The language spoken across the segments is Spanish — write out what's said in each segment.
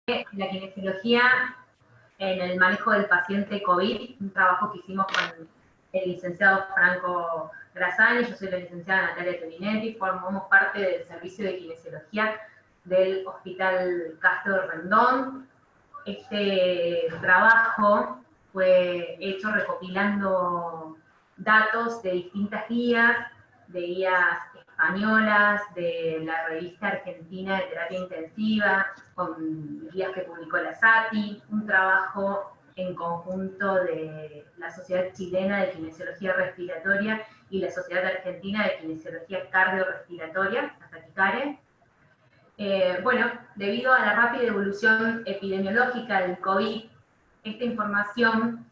la kinesiología en el manejo del paciente COVID, un trabajo que hicimos con el licenciado Franco Grassani, yo soy la licenciada Natalia Toninetti, formamos parte del servicio de kinesiología del Hospital Castro Rendón. Este trabajo fue hecho recopilando datos de distintas guías, de guías españolas, de la revista argentina de terapia intensiva, con guías que publicó la SATI, un trabajo en conjunto de la Sociedad Chilena de Kinesiología Respiratoria y la Sociedad Argentina de Kinesiología Cardiorrespiratoria, la SATICARE. Bueno, debido a la rápida evolución epidemiológica del COVID, esta información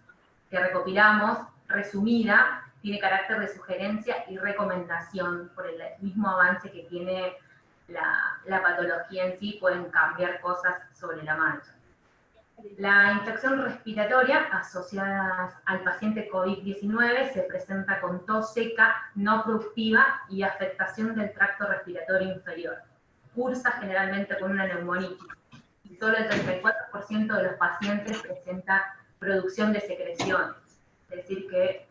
que recopilamos, resumida, tiene carácter de sugerencia y recomendación por el mismo avance que tiene la patología en sí, pueden cambiar cosas sobre la marcha. La infección respiratoria asociada al paciente COVID-19 se presenta con tos seca, no productiva y afectación del tracto respiratorio inferior. Cursa generalmente con una neumonitis. Y solo el 34% de los pacientes presenta producción de secreciones. Es decir, que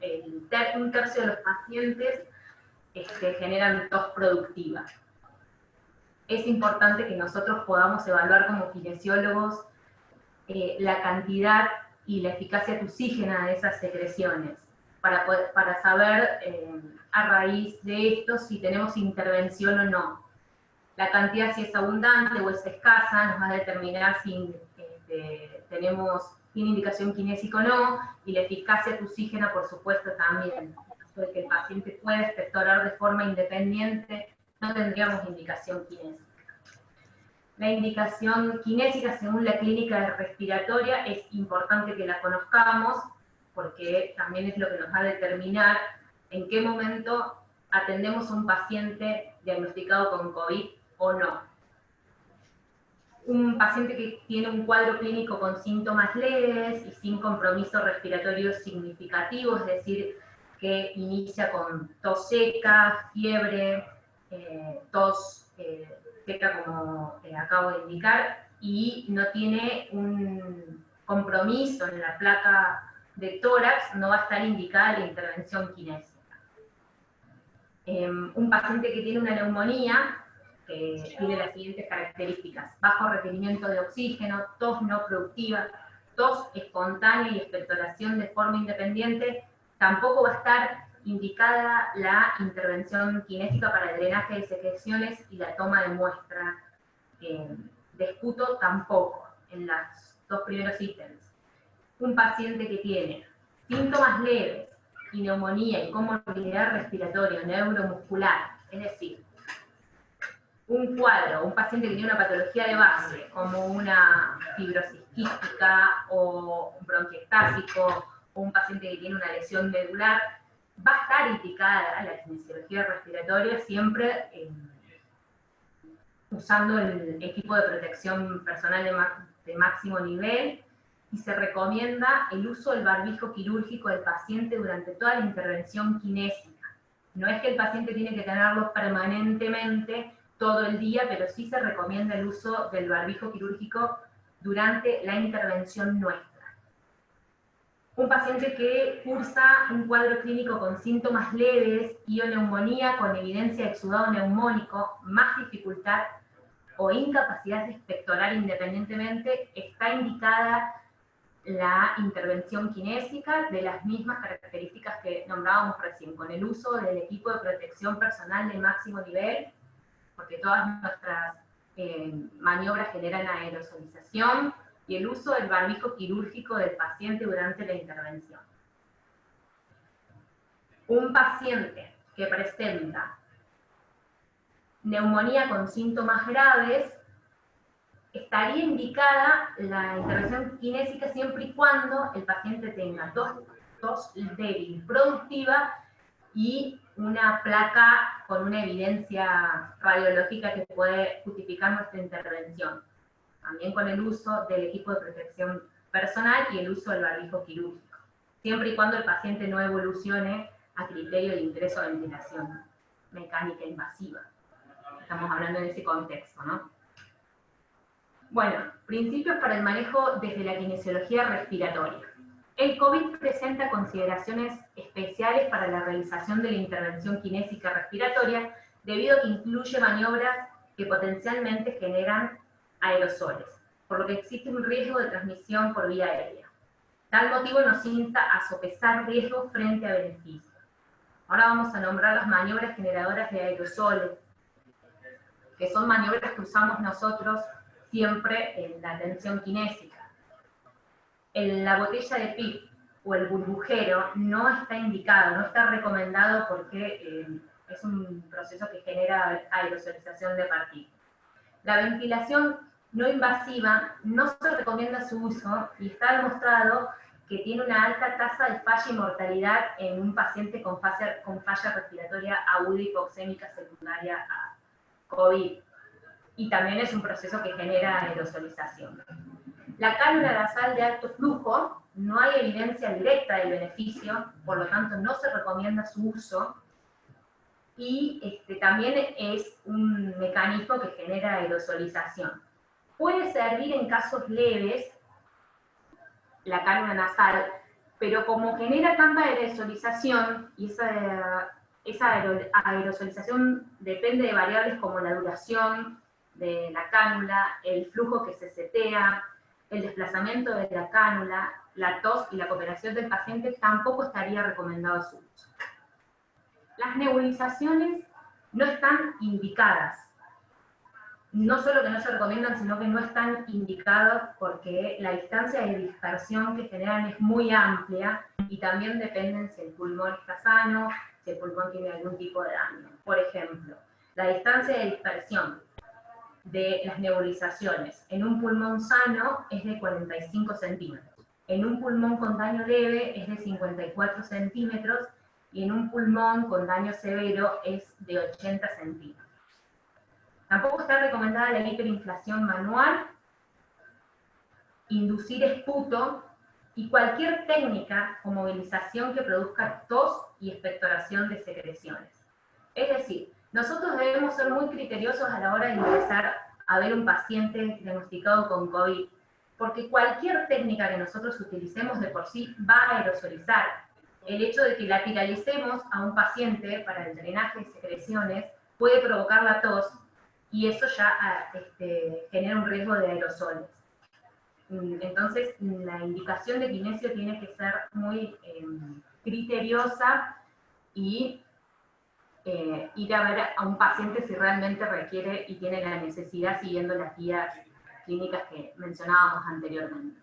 un tercio de los pacientes generan tos productiva. Es importante que nosotros podamos evaluar como kinesiólogos la cantidad y la eficacia tusígena de esas secreciones, para saber a raíz de esto si tenemos intervención o no. La cantidad, si es abundante o es escasa, nos va a determinar si tiene indicación kinésica o no, y la eficacia tusígena, por supuesto, también. En caso de que el paciente pueda expectorar de forma independiente, no tendríamos indicación kinésica. La indicación kinésica, según la clínica respiratoria, es importante que la conozcamos, porque también es lo que nos va a determinar en qué momento atendemos a un paciente diagnosticado con COVID o no. Un paciente que tiene un cuadro clínico con síntomas leves y sin compromiso respiratorio significativo, es decir, que inicia con tos seca, fiebre, tos seca como acabo de indicar, y no tiene un compromiso en la placa de tórax, no va a estar indicada la intervención kinésica. Un paciente que tiene una neumonía, tiene las siguientes características: bajo requerimiento de oxígeno, tos no productiva, tos espontánea y expectoración de forma independiente, tampoco va a estar indicada la intervención kinésica para el drenaje de secreciones y la toma de muestra de esputo, tampoco, en los dos primeros ítems. Un paciente que tiene síntomas leves y neumonía y comorbilidad respiratoria neuromuscular, es decir, un cuadro, un paciente que tiene una patología de base, como una fibrosis quística o un bronquiectásico, o un paciente que tiene una lesión medular, va a estar indicada la kinesiología respiratoria siempre usando el equipo de protección personal de máximo nivel, y se recomienda el uso del barbijo quirúrgico del paciente durante toda la intervención kinésica. No es que el paciente tiene que tenerlo permanentemente todo el día, pero sí se recomienda el uso del barbijo quirúrgico durante la intervención nuestra. Un paciente que cursa un cuadro clínico con síntomas leves y o neumonía con evidencia de exudado neumónico, más dificultad o incapacidad de expectorar independientemente, está indicada la intervención kinésica de las mismas características que nombrábamos recién, con el uso del equipo de protección personal de máximo nivel, porque todas nuestras maniobras generan aerosolización, y el uso del barbijo quirúrgico del paciente durante la intervención. Un paciente que presenta neumonía con síntomas graves, estaría indicada la intervención kinésica siempre y cuando el paciente tenga tos débil, productiva, y una placa con una evidencia radiológica que puede justificar nuestra intervención. También con el uso del equipo de protección personal y el uso del barbijo quirúrgico, siempre y cuando el paciente no evolucione a criterio de ingreso a ventilación mecánica invasiva. Estamos hablando en ese contexto, ¿no? Bueno, principios para el manejo desde la kinesiología respiratoria. El COVID presenta consideraciones especiales para la realización de la intervención kinésica respiratoria debido a que incluye maniobras que potencialmente generan aerosoles, por lo que existe un riesgo de transmisión por vía aérea. Tal motivo nos insta a sopesar riesgos frente a beneficios. Ahora vamos a nombrar las maniobras generadoras de aerosoles, que son maniobras que usamos nosotros siempre en la atención kinésica. La botella de PIP o el burbujero no está indicado, no está recomendado porque es un proceso que genera aerosolización de partículas. La ventilación no invasiva no se recomienda su uso y está demostrado que tiene una alta tasa de falla y mortalidad en un paciente con falla respiratoria aguda hipoxémica secundaria a COVID. Y también es un proceso que genera aerosolización. La cánula nasal de alto flujo, no hay evidencia directa del beneficio, por lo tanto no se recomienda su uso, y también es un mecanismo que genera aerosolización. Puede servir en casos leves la cánula nasal, pero como genera tanta aerosolización, y esa aerosolización depende de variables como la duración de la cánula, el flujo que se setea, el desplazamiento de la cánula, la tos y la cooperación del paciente, tampoco estaría recomendado su uso. Las nebulizaciones no están indicadas. No solo que no se recomiendan, sino que no están indicadas porque la distancia de dispersión que generan es muy amplia y también dependen si el pulmón está sano, si el pulmón tiene algún tipo de daño. Por ejemplo, la distancia de dispersión de las nebulizaciones en un pulmón sano es de 45 centímetros. En un pulmón con daño leve es de 54 centímetros y en un pulmón con daño severo es de 80 centímetros. Tampoco está recomendada la hiperinflación manual, inducir esputo y cualquier técnica o movilización que produzca tos y expectoración de secreciones. Es decir, nosotros debemos ser muy criteriosos a la hora de ingresar a ver un paciente diagnosticado con COVID, porque cualquier técnica que nosotros utilicemos de por sí va a aerosolizar. El hecho de que lateralicemos a un paciente para el drenaje de secreciones puede provocar la tos y eso ya genera un riesgo de aerosoles. Entonces, la indicación de kinesio tiene que ser muy criteriosa y ir a ver a un paciente si realmente requiere y tiene la necesidad siguiendo las guías clínicas que mencionábamos anteriormente.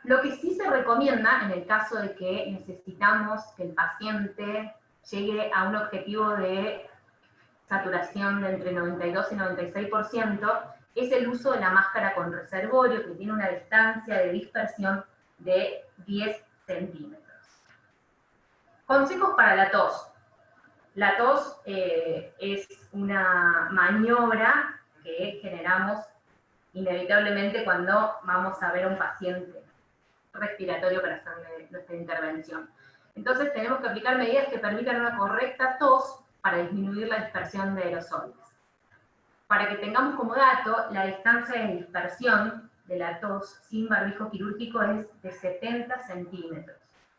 Lo que sí se recomienda en el caso de que necesitamos que el paciente llegue a un objetivo de saturación de entre 92 y 96%, es el uso de la máscara con reservorio, que tiene una distancia de dispersión de 10 centímetros. Consejos para la tos. La tos es una maniobra que generamos inevitablemente cuando vamos a ver a un paciente respiratorio para hacerle nuestra intervención. Entonces tenemos que aplicar medidas que permitan una correcta tos para disminuir la dispersión de aerosoles. Para que tengamos como dato, la distancia de dispersión de la tos sin barbijo quirúrgico es de 70 centímetros.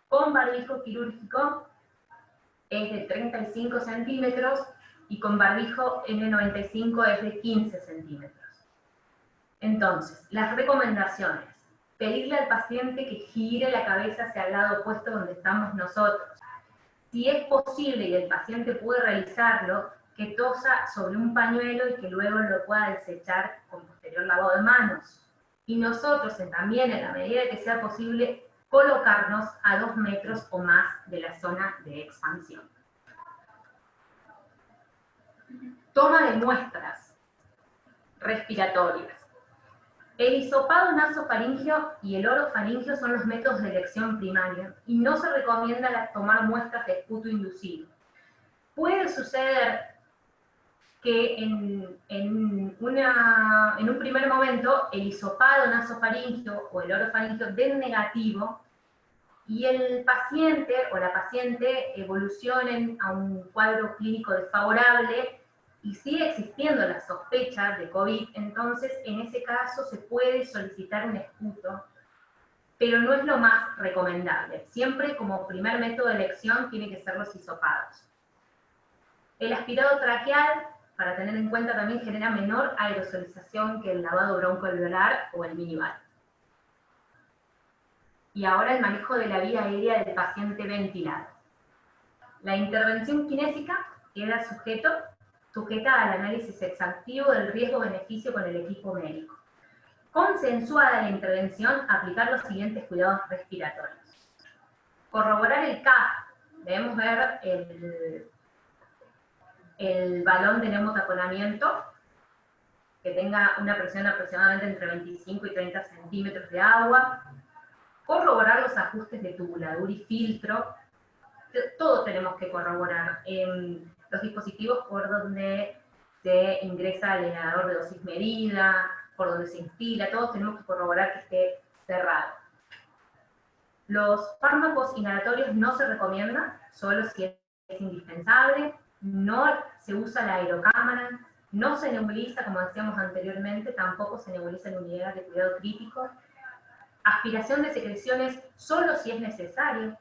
Con barbijo quirúrgico es de 35 centímetros y con barbijo N95 es de 15 centímetros. Entonces, las recomendaciones. Pedirle al paciente que gire la cabeza hacia el lado opuesto donde estamos nosotros. Si es posible y el paciente puede realizarlo, que tosa sobre un pañuelo y que luego lo pueda desechar con posterior lavado de manos. Y nosotros también, en la medida que sea posible, colocarnos a 2 metros o más de la zona de expansión. Toma de muestras respiratorias. El hisopado nasofaringeo y el orofaringeo son los métodos de elección primaria y no se recomienda tomar muestras de esputo inducido. Puede suceder que en un primer momento el hisopado nasofaringeo o el orofaringeo den negativo y el paciente o la paciente evolucionen a un cuadro clínico desfavorable y sigue existiendo la sospecha de COVID, entonces en ese caso se puede solicitar un esputo, pero no es lo más recomendable. Siempre como primer método de elección tiene que ser los hisopados. El aspirado traqueal, para tener en cuenta, también genera menor aerosolización que el lavado broncoalveolar o el minival. Y ahora el manejo de la vía aérea del paciente ventilado. La intervención kinésica queda sujeta al análisis exhaustivo del riesgo-beneficio con el equipo médico. Consensuada la intervención, aplicar los siguientes cuidados respiratorios. Corroborar el CAP. Debemos ver el balón de neumotaponamiento, que tenga una presión aproximadamente entre 25 y 30 centímetros de agua. Corroborar los ajustes de tubuladura y filtro. Todos tenemos que corroborar los dispositivos por donde se ingresa el inhalador de dosis medida, por donde se instila, todos tenemos que corroborar que esté cerrado. Los fármacos inhalatorios no se recomiendan, solo si es indispensable, no se usa la aerocámara, no se nebuliza, como decíamos anteriormente, tampoco se nebuliza en unidades de cuidado crítico. Aspiración de secreciones solo si es necesario.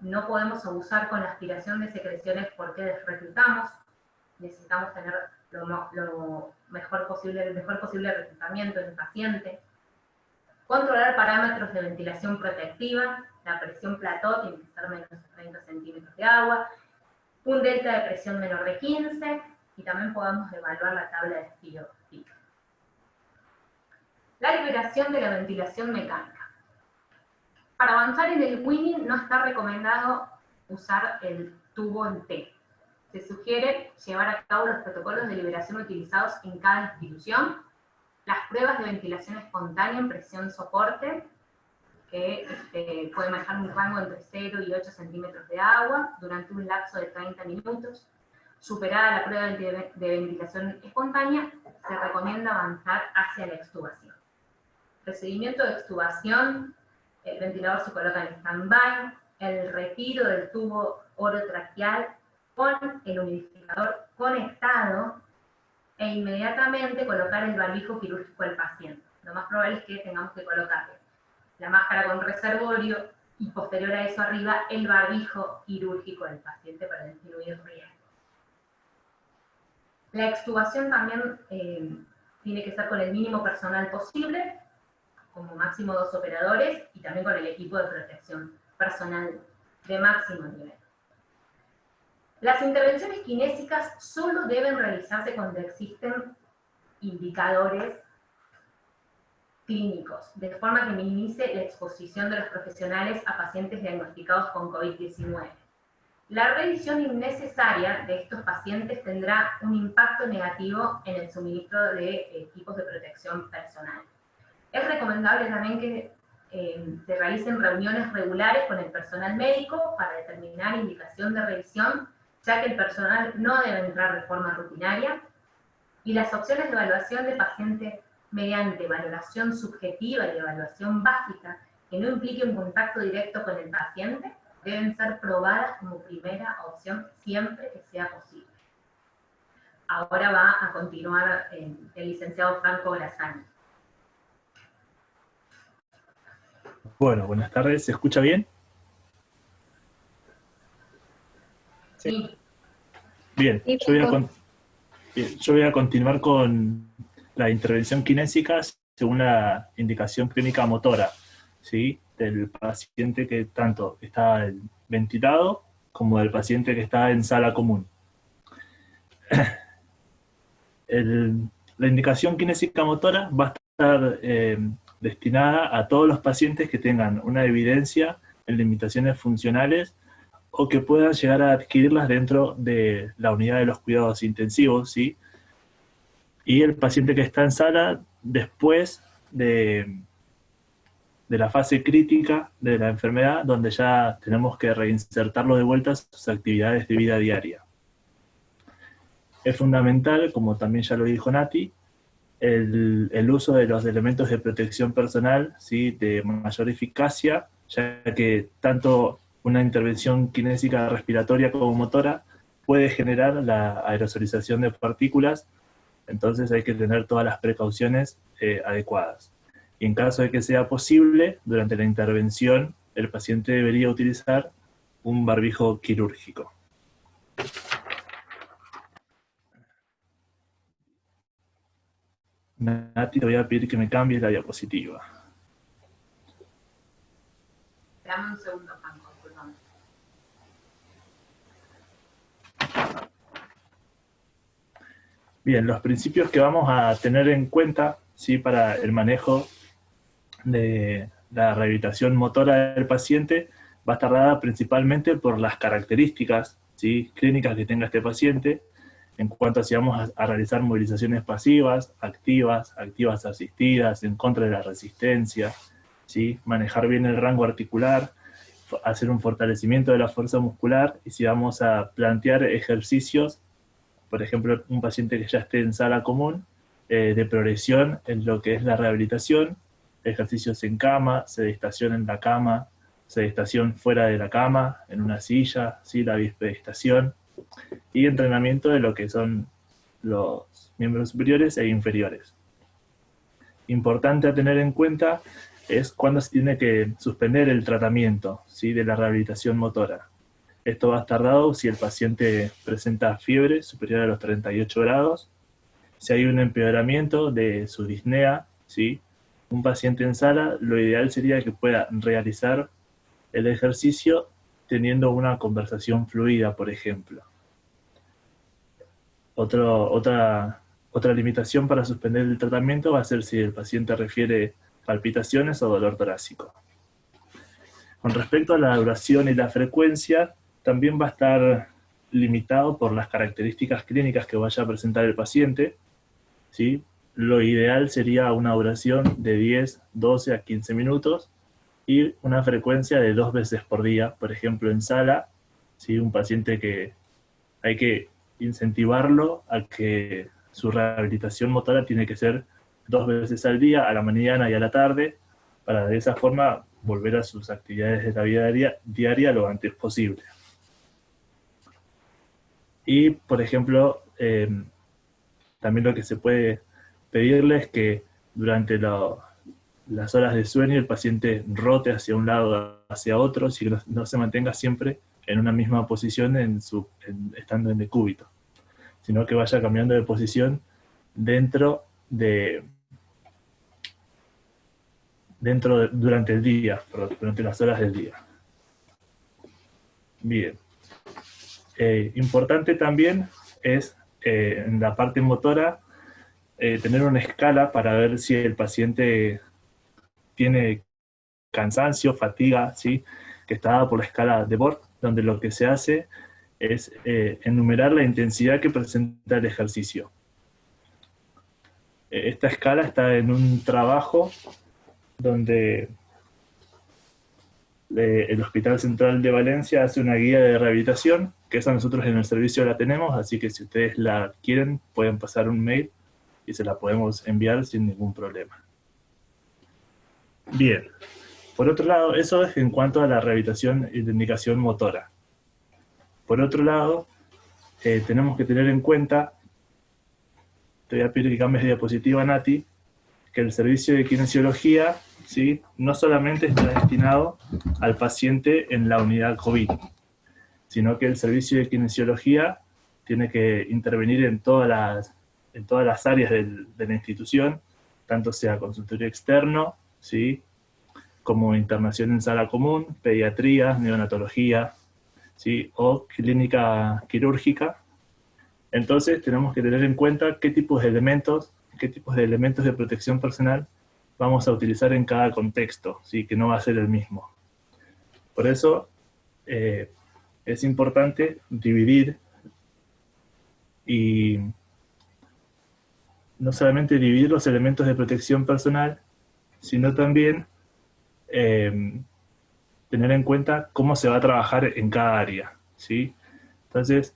No podemos abusar con la aspiración de secreciones porque desreclutamos. Necesitamos tener el mejor posible reclutamiento en el paciente. Controlar parámetros de ventilación protectiva. La presión plató tiene que ser menos de 30 centímetros de agua. Un delta de presión menor de 15. Y también podemos evaluar la tabla de Stilo. La liberación de la ventilación mecánica. Para avanzar en el winning no está recomendado usar el tubo en T. Se sugiere llevar a cabo los protocolos de liberación utilizados en cada institución, las pruebas de ventilación espontánea en presión soporte, que puede manejar un rango entre 0 y 8 centímetros de agua durante un lapso de 30 minutos. Superada la prueba de ventilación espontánea, se recomienda avanzar hacia la extubación. Procedimiento de extubación: el ventilador se coloca en stand-by, el retiro del tubo orotraqueal con el humidificador conectado e inmediatamente colocar el barbijo quirúrgico al paciente. Lo más probable es que tengamos que colocarle la máscara con reservorio y posterior a eso arriba el barbijo quirúrgico del paciente para disminuir riesgo. La extubación también tiene que ser con el mínimo personal posible, como máximo 2 operadores, y también con el equipo de protección personal de máximo nivel. Las intervenciones kinésicas solo deben realizarse cuando existen indicadores clínicos, de forma que minimice la exposición de los profesionales a pacientes diagnosticados con COVID-19. La revisión innecesaria de estos pacientes tendrá un impacto negativo en el suministro de equipos de protección personal. Es recomendable también que se realicen reuniones regulares con el personal médico para determinar indicación de revisión, ya que el personal no debe entrar de forma rutinaria, y las opciones de evaluación de paciente mediante valoración subjetiva y evaluación básica que no implique un contacto directo con el paciente deben ser probadas como primera opción siempre que sea posible. Ahora va a continuar el licenciado Franco Grassani. Bueno, buenas tardes, ¿se escucha bien? Sí. Bien, yo voy a continuar con la intervención kinésica según la indicación clínica motora, ¿sí?, del paciente que tanto está ventilado como del paciente que está en sala común. La indicación kinésica motora va a estar destinada a todos los pacientes que tengan una evidencia en limitaciones funcionales o que puedan llegar a adquirirlas dentro de la unidad de los cuidados intensivos, ¿sí? Y el paciente que está en sala después de la fase crítica de la enfermedad, donde ya tenemos que reinsertarlo de vuelta a sus actividades de vida diaria. Es fundamental, como también ya lo dijo Nati, el uso de los elementos de protección personal, ¿sí?, de mayor eficacia, ya que tanto una intervención kinésica respiratoria como motora puede generar la aerosolización de partículas, entonces hay que tener todas las precauciones adecuadas. Y en caso de que sea posible, durante la intervención, el paciente debería utilizar un barbijo quirúrgico. Nati, te voy a pedir que me cambies la diapositiva. Dame un segundo, Franco, disculpame. Bien, los principios que vamos a tener en cuenta, ¿sí?, para el manejo de la rehabilitación motora del paciente va a estar dada principalmente por las características, ¿sí?, clínicas que tenga este paciente, en cuanto a si vamos a realizar movilizaciones pasivas, activas, activas asistidas, en contra de la resistencia, ¿sí?, manejar bien el rango articular, hacer un fortalecimiento de la fuerza muscular, y si vamos a plantear ejercicios, por ejemplo, un paciente que ya esté en sala común, de progresión en lo que es la rehabilitación, ejercicios en cama, sedestación en la cama, sedestación fuera de la cama, en una silla, ¿sí?, la bispedestación, y entrenamiento de lo que son los miembros superiores e inferiores. Importante a tener en cuenta es cuándo se tiene que suspender el tratamiento, ¿sí?, de la rehabilitación motora. Esto va a estar dado si el paciente presenta fiebre superior a los 38 grados, si hay un empeoramiento de su disnea, ¿sí? Un paciente en sala, lo ideal sería que pueda realizar el ejercicio teniendo una conversación fluida, por ejemplo. Otra limitación para suspender el tratamiento va a ser si el paciente refiere palpitaciones o dolor torácico. Con respecto a la duración y la frecuencia, también va a estar limitado por las características clínicas que vaya a presentar el paciente, ¿sí? Lo ideal sería una duración de 10, 12 a 15 minutos y una frecuencia de 2 veces por día, por ejemplo en sala, ¿sí?, un paciente que hay que incentivarlo a que su rehabilitación motora tiene que ser 2 veces al día, a la mañana y a la tarde, para de esa forma volver a sus actividades de la vida diaria lo antes posible. Y, por ejemplo, también lo que se puede pedirle es que durante las horas de sueño el paciente rote hacia un lado, hacia otro, y que no se mantenga siempre en una misma posición estando en decúbito, sino que vaya cambiando de posición durante el día, durante las horas del día. Bien. Importante también es, en la parte motora, tener una escala para ver si el paciente tiene cansancio, fatiga, ¿sí?, que está dada por la escala de Borg, donde lo que se hace es enumerar la intensidad que presenta el ejercicio. Esta escala está en un trabajo donde el Hospital Central de Valencia hace una guía de rehabilitación, que esa nosotros en el servicio la tenemos, así que si ustedes la quieren pueden pasar un mail y se la podemos enviar sin ningún problema. Bien, por otro lado, eso es en cuanto a la rehabilitación y la indicación motora. Por otro lado, tenemos que tener en cuenta, te voy a pedir que cambies de diapositiva, Nati, que el servicio de kinesiología, ¿sí?, no solamente está destinado al paciente en la unidad COVID, sino que el servicio de kinesiología tiene que intervenir en todas las áreas de la institución, tanto sea consultorio externo, ¿sí?, como internación en sala común, pediatría, neonatología, ¿sí?, o clínica quirúrgica. Entonces tenemos que tener en cuenta qué tipos de elementos de protección personal vamos a utilizar en cada contexto, ¿sí?, que no va a ser el mismo. Por eso es importante dividir, y no solamente dividir los elementos de protección personal, sino también tener en cuenta cómo se va a trabajar en cada área, ¿sí? Entonces,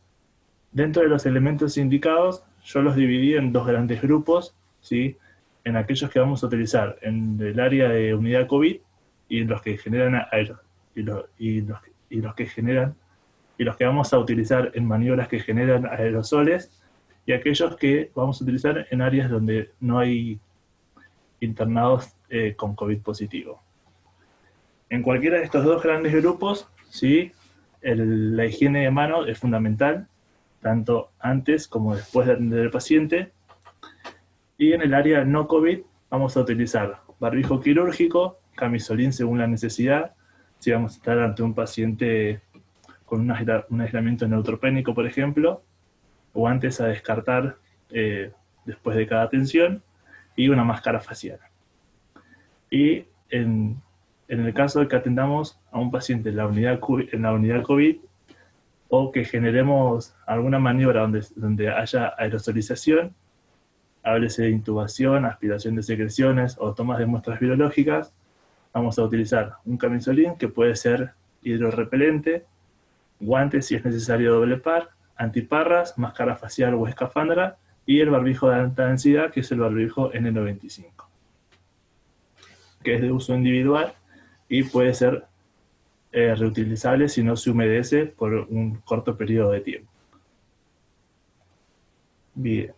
dentro de los elementos indicados, yo los dividí en 2 grandes grupos, ¿sí?, en aquellos que vamos a utilizar en el área de unidad COVID y los que generan los que generan y los que vamos a utilizar en maniobras que generan aerosoles, y aquellos que vamos a utilizar en áreas donde no hay internados con COVID positivo. En cualquiera de estos dos grandes grupos, ¿sí? La higiene de mano es fundamental, tanto antes como después de atender al paciente. Y en el área no COVID vamos a utilizar barbijo quirúrgico, camisolín según la necesidad, si vamos a estar ante un paciente con un aislamiento neutropénico, por ejemplo, guantes a descartar después de cada atención, y una máscara facial. Y en el caso de que atendamos a un paciente en la unidad COVID, o que generemos alguna maniobra donde haya aerosolización, háblese de intubación, aspiración de secreciones o tomas de muestras virológicas, vamos a utilizar un camisolín que puede ser hidrorrepelente, guantes si es necesario doble par, antiparras, máscara facial o escafandra, y el barbijo de alta densidad, que es el barbijo N95, que es de uso individual y puede ser reutilizable si no se humedece por un corto periodo de tiempo. Bien.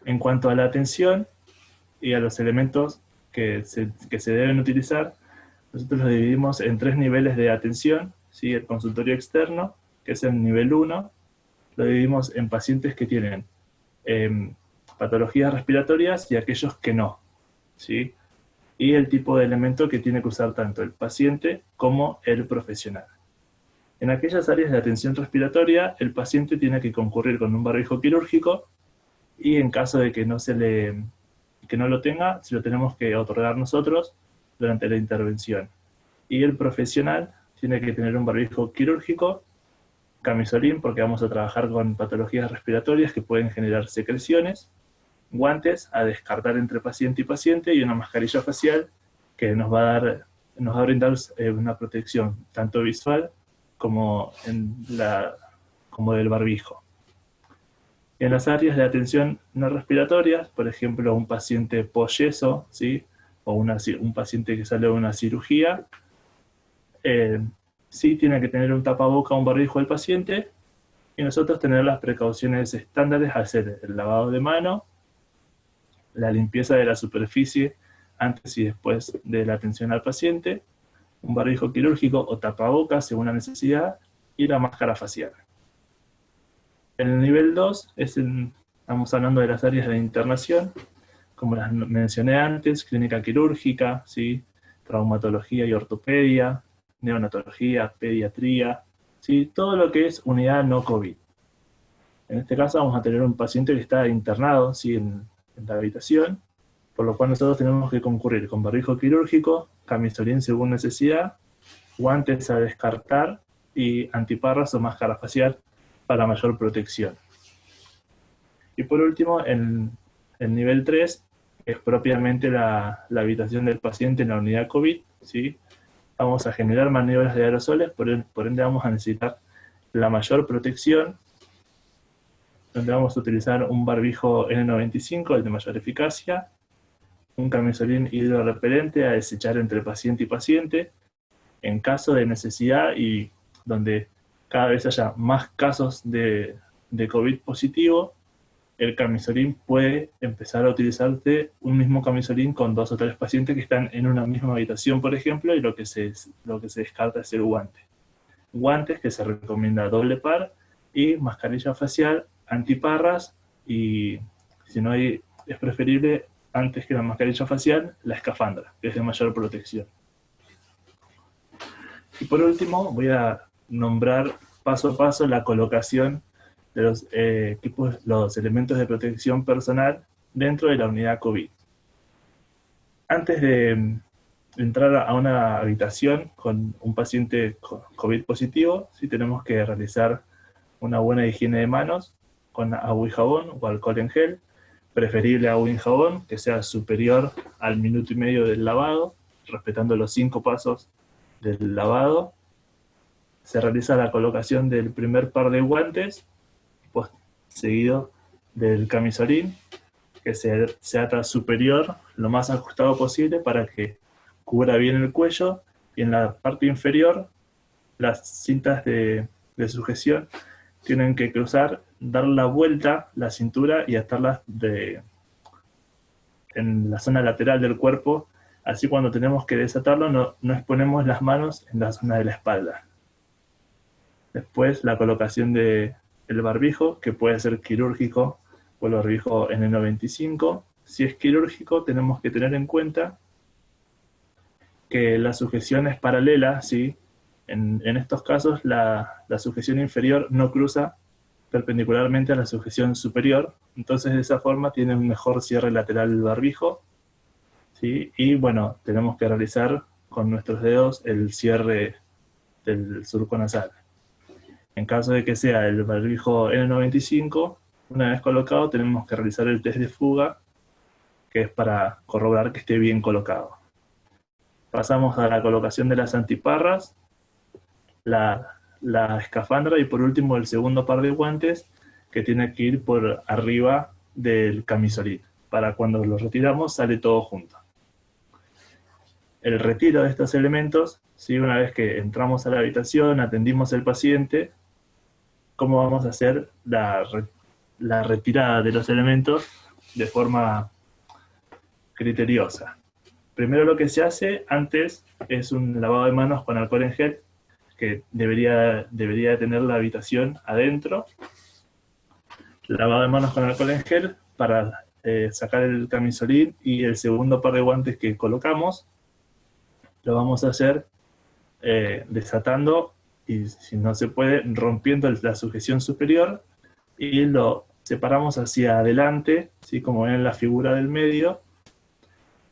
En cuanto a la atención y a los elementos que se deben utilizar, nosotros los dividimos en 3 niveles de atención, ¿sí? El consultorio externo, que es el nivel 1, lo dividimos en pacientes que tienen patologías respiratorias y aquellos que no, ¿sí? Y el tipo de elemento que tiene que usar tanto el paciente como el profesional. En aquellas áreas de atención respiratoria, el paciente tiene que concurrir con un barbijo quirúrgico, y en caso de que no lo tenga, se lo tenemos que otorgar nosotros durante la intervención. Y el profesional tiene que tener un barbijo quirúrgico, camisolín, porque vamos a trabajar con patologías respiratorias que pueden generar secreciones, guantes a descartar entre paciente y paciente, y una mascarilla facial que nos va a brindar una protección tanto visual como del barbijo. En las áreas de atención no respiratorias, por ejemplo, un paciente posyeso, ¿sí? O un paciente que sale de una cirugía, sí tiene que tener un tapaboca o un barbijo del paciente, y nosotros tener las precauciones estándares, hacer el lavado de mano, la limpieza de la superficie antes y después de la atención al paciente, un barbijo quirúrgico o tapabocas según la necesidad, y la máscara facial. En el nivel 2 estamos hablando de las áreas de internación, como las mencioné antes: clínica quirúrgica, ¿sí? Traumatología y ortopedia, neonatología, pediatría, ¿sí? Todo lo que es unidad no COVID. En este caso vamos a tener un paciente que está internado, ¿sí? en la habitación, por lo cual nosotros tenemos que concurrir con barbijo quirúrgico, camisolín según necesidad, guantes a descartar y antiparras o máscara facial para mayor protección. Y por último, en el nivel 3 es propiamente la habitación del paciente en la unidad COVID, ¿sí? Vamos a generar maniobras de aerosoles, por ende vamos a necesitar la mayor protección, donde vamos a utilizar un barbijo N95, el de mayor eficacia, un camisolín hidrorrepelente a desechar entre paciente y paciente, en caso de necesidad y donde cada vez haya más casos de COVID positivo, el camisolín puede empezar a utilizarse un mismo camisolín con 2 o 3 pacientes que están en una misma habitación, por ejemplo, y lo que se descarta es el guante. Guantes que se recomienda doble par, y mascarilla facial, antiparras, y si no hay, es preferible antes que la mascarilla facial, la escafandra, que es de mayor protección. Y por último, voy a nombrar paso a paso la colocación de los elementos de protección personal dentro de la unidad COVID. Antes de entrar a una habitación con un paciente COVID positivo, sí tenemos que realizar una buena higiene de manos con agua y jabón o alcohol en gel, preferible agua y jabón que sea superior al minuto y medio del lavado, respetando los 5 pasos del lavado. Se realiza la colocación del primer par de guantes, seguido del camisolín, que se ata superior lo más ajustado posible para que cubra bien el cuello y en la parte inferior las cintas de sujeción tienen que cruzar, dar la vuelta la cintura y atarlas en la zona lateral del cuerpo. Así cuando tenemos que desatarlo no exponemos las manos en la zona de la espalda. Después la colocación del barbijo, que puede ser quirúrgico o el barbijo N95. Si es quirúrgico tenemos que tener en cuenta que la sujeción es paralela, ¿sí? En estos casos la sujeción inferior no cruza perpendicularmente a la sujeción superior, entonces de esa forma tiene un mejor cierre lateral del barbijo, ¿sí? Y bueno, tenemos que realizar con nuestros dedos el cierre del surco nasal. En caso de que sea el barbijo N95, una vez colocado tenemos que realizar el test de fuga, que es para corroborar que esté bien colocado. Pasamos a la colocación de las antiparras, la escafandra y por último el segundo par de guantes, que tiene que ir por arriba del camisolín. Para cuando los retiramos sale todo junto. El retiro de estos elementos, ¿sí? Una vez que entramos a la habitación, atendimos al paciente, ¿cómo vamos a hacer la retirada de los elementos de forma criteriosa? Primero lo que se hace antes es un lavado de manos con alcohol en gel, que debería tener la habitación adentro. Lavado de manos con alcohol en gel para sacar el camisolín, y el segundo par de guantes que colocamos lo vamos a hacer desatando, y si no se puede, rompiendo la sujeción superior, y lo separamos hacia adelante, ¿sí? Como ven en la figura del medio,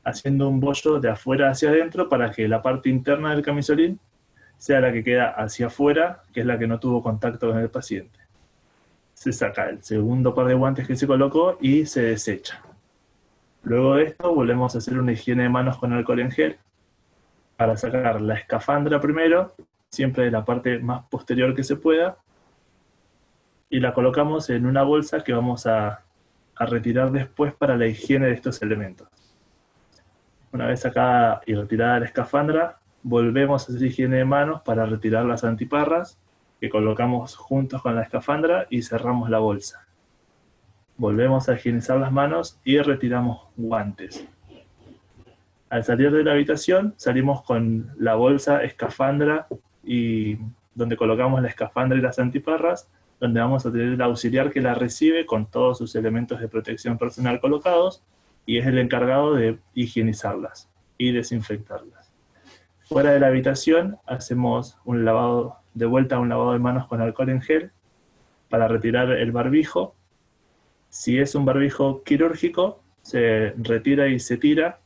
haciendo un bollo de afuera hacia adentro para que la parte interna del camisolín sea la que queda hacia afuera, que es la que no tuvo contacto con el paciente. Se saca el segundo par de guantes que se colocó y se desecha. Luego de esto volvemos a hacer una higiene de manos con alcohol en gel para sacar la escafandra primero, siempre de la parte más posterior que se pueda, y la colocamos en una bolsa que vamos a retirar después para la higiene de estos elementos. Una vez sacada y retirada la escafandra, volvemos a hacer higiene de manos para retirar las antiparras, que colocamos juntos con la escafandra y cerramos la bolsa. Volvemos a higienizar las manos y retiramos guantes. Al salir de la habitación, salimos con la bolsa, escafandra, y donde colocamos la escafandra y las antiparras, donde vamos a tener el auxiliar que la recibe con todos sus elementos de protección personal colocados, y es el encargado de higienizarlas y desinfectarlas. Fuera de la habitación hacemos un lavado, de vuelta a un lavado de manos con alcohol en gel para retirar el barbijo. Si es un barbijo quirúrgico, se retira y se tira,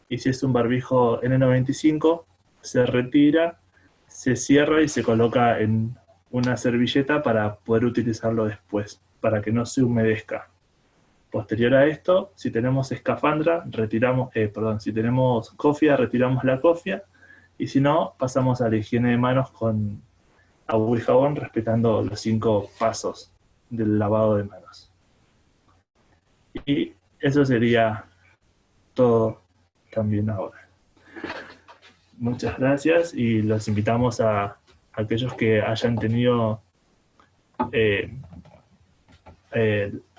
y si es un barbijo N95, se retira, se cierra y se coloca en una servilleta para poder utilizarlo después, para que no se humedezca. Posterior a esto, si tenemos escafandra, si tenemos cofia, retiramos la cofia, y si no, pasamos a la higiene de manos con agua y jabón, respetando los 5 pasos del lavado de manos. Y eso sería todo también ahora. Muchas gracias, y los invitamos a aquellos que hayan tenido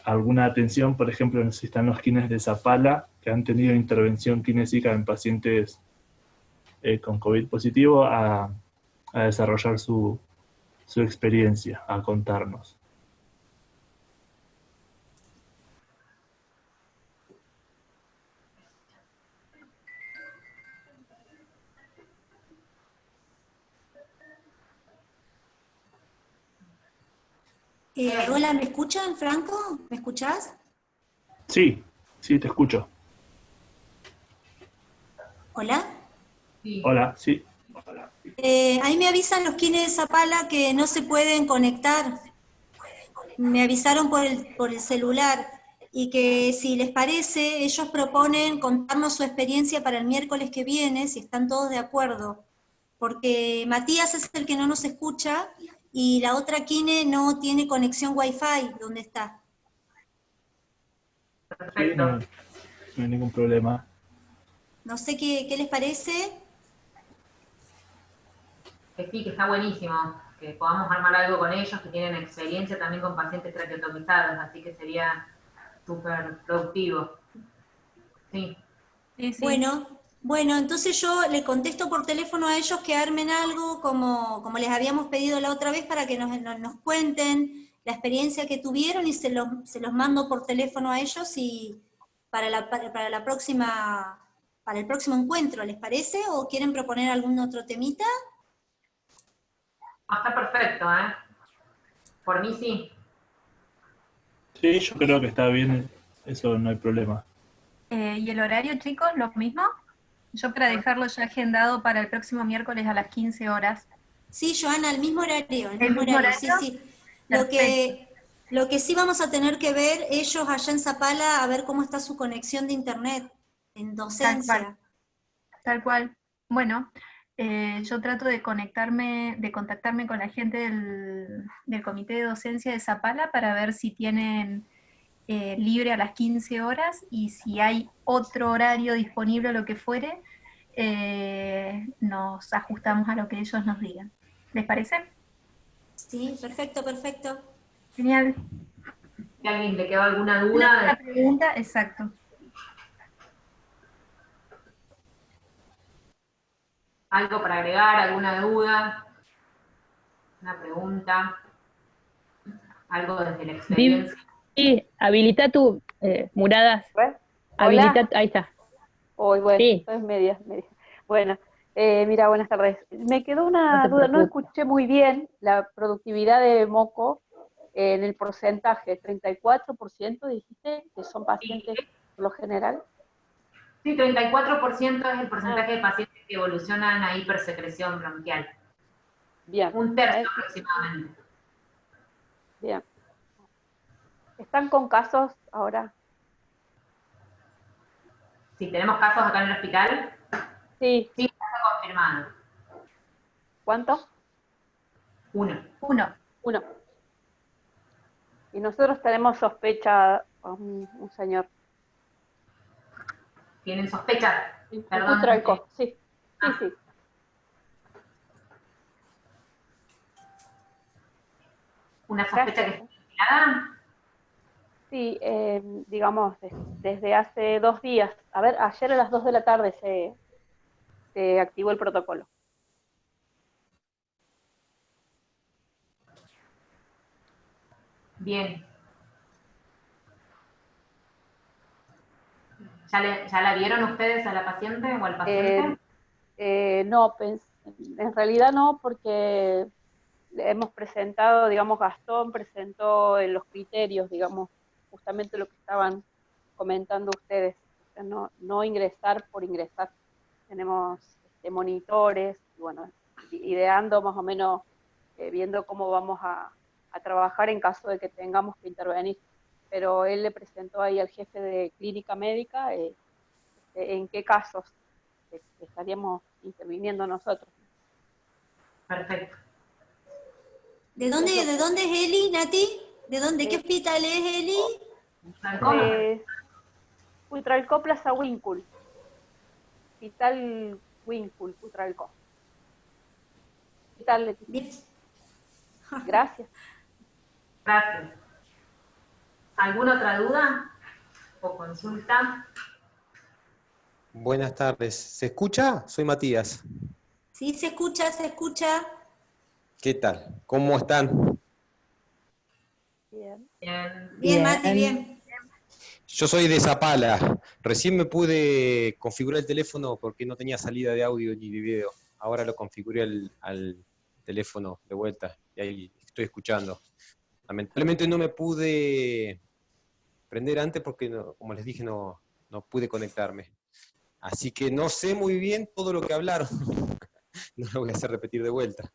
alguna atención, por ejemplo, no sé si están los kines de Zapala, que han tenido intervención kinésica en pacientes con COVID positivo, a desarrollar su experiencia, a contarnos. Hola, ¿me escuchan, Franco? ¿Me escuchás? Sí, sí, te escucho. ¿Hola? Sí. Hola, sí. Ahí me avisan los kines de Zapala que no se pueden conectar. Me avisaron por el celular, y que si les parece, ellos proponen contarnos su experiencia para el miércoles que viene, si están todos de acuerdo. Porque Matías es el que no nos escucha y la otra kine no tiene conexión Wi-Fi donde está. Sí, no hay ningún problema. No sé qué les parece. que sí, que está buenísimo, que podamos armar algo con ellos, que tienen experiencia también con pacientes traqueotomizados, así que sería súper productivo. Sí. Sí, sí. Bueno, entonces yo le contesto por teléfono a ellos que armen algo como les habíamos pedido la otra vez para que nos cuenten la experiencia que tuvieron y se los mando por teléfono a ellos y para la próxima, para el próximo encuentro, ¿les parece? ¿O quieren proponer algún otro temita? Está perfecto, ¿eh? Por mí sí. Sí, yo creo que está bien, eso no hay problema. ¿Y el horario, chicos, lo mismo? Yo para dejarlo ya agendado para el próximo miércoles a las 15 horas. Sí, Joana, el mismo horario, ¿El mismo horario? sí, sí. Lo que sí vamos a tener que ver ellos allá en Zapala, a ver cómo está su conexión de internet en docencia. Tal cual. Bueno, yo trato de contactarme con la gente del comité de docencia de Zapala para ver si tienen libre a las 15 horas y si hay otro horario disponible o lo que fuere, nos ajustamos a lo que ellos nos digan. ¿Les parece? Sí, perfecto, perfecto. Genial. Si a alguien le quedó alguna duda. Una pregunta, exacto. ¿Algo para agregar? ¿Alguna duda? ¿Una pregunta? ¿Algo desde la experiencia? Sí, habilita tu Muradas. Habilita, ahí está. Hoy, bueno, Sí. es media. Bueno, mira, buenas tardes. Me quedó una No te duda, no preocupes. escuché muy bien la productividad de Moco en el porcentaje, 34% dijiste, que son pacientes por lo general. Sí, 34% es el porcentaje de pacientes que evolucionan a hipersecreción bronquial. Bien. Un tercio aproximadamente. Bien. ¿Están con casos ahora? Si tenemos casos acá en el hospital, Sí. sí, está confirmado. ¿Cuántos? Uno. Y nosotros tenemos sospecha a un señor. ¿Tienen sospecha? Perdón. Cutralcó, sí. Sí. ¿Una sospecha que está investigada? Sí, digamos, desde hace 2 días. A ver, ayer a las 2 de la tarde se activó el protocolo. Bien. ¿Ya la vieron ustedes a la paciente o al paciente? No, en realidad no, porque le hemos presentado, digamos, Gastón presentó en los criterios, digamos, justamente lo que estaban comentando ustedes. O sea, no ingresar por ingresar. Tenemos monitores, y bueno, ideando más o menos, viendo cómo vamos a trabajar en caso de que tengamos que intervenir. Pero él le presentó ahí al jefe de clínica médica en qué casos estaríamos interviniendo nosotros. Perfecto. ¿De dónde es Eli, Nati? ¿Qué hospital es Eli? Cutralcó Plaza Wincul. Hospital Wincul, Cutralcó. Hospital Leticia. Gracias. Gracias. ¿Alguna otra duda o consulta? Buenas tardes. ¿Se escucha? Soy Matías. Sí, se escucha. ¿Qué tal? ¿Cómo están? Bien, Mati, bien. Yo soy de Zapala. Recién me pude configurar el teléfono porque no tenía salida de audio ni de video. Ahora lo configuré al teléfono de vuelta y ahí estoy escuchando. Lamentablemente no me pude prender antes porque, como les dije, no pude conectarme. Así que no sé muy bien todo lo que hablaron. No lo voy a hacer repetir de vuelta.